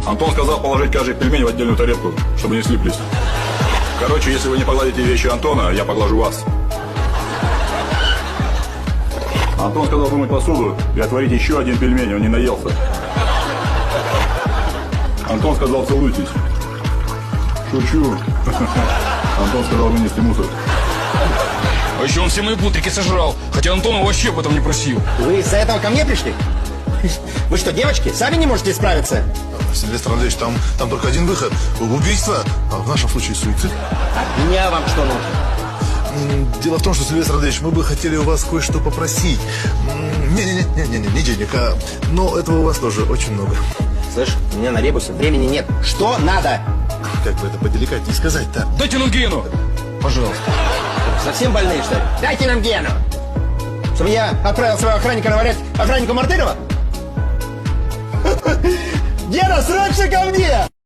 Антон сказал положить каждый пельмень в отдельную тарелку, чтобы не слиплись. Короче, если вы не погладите вещи Антона, я поглажу вас. Антон сказал вымыть посуду и отварить еще один пельмень, он не наелся. Антон сказал целуйтесь. Шучу. Антон сказал вынести мусор. А еще он все мои бутрики сожрал, хотя Антон его вообще об этом не просил. Вы из-за этого ко мне пришли? Вы что, девочки, сами не можете справиться? Сильвестр Андреевич, там только один выход. Убийство, а в нашем случае суицид. Меня вам что нужно? Дело в том, что, Сильвестр Андреевич, мы бы хотели у вас кое-что попросить. Не денег, но этого у вас тоже очень много. Слышь, у меня на ребусе времени нет. Что надо? Как бы это поделикатнее сказать-то? Дайте нам Гену, пожалуйста. Совсем больные, что ли? Дайте нам Гену. Чтобы я отправил своего охранника наварять охраннику Мартынова? Гена, срочно ко мне!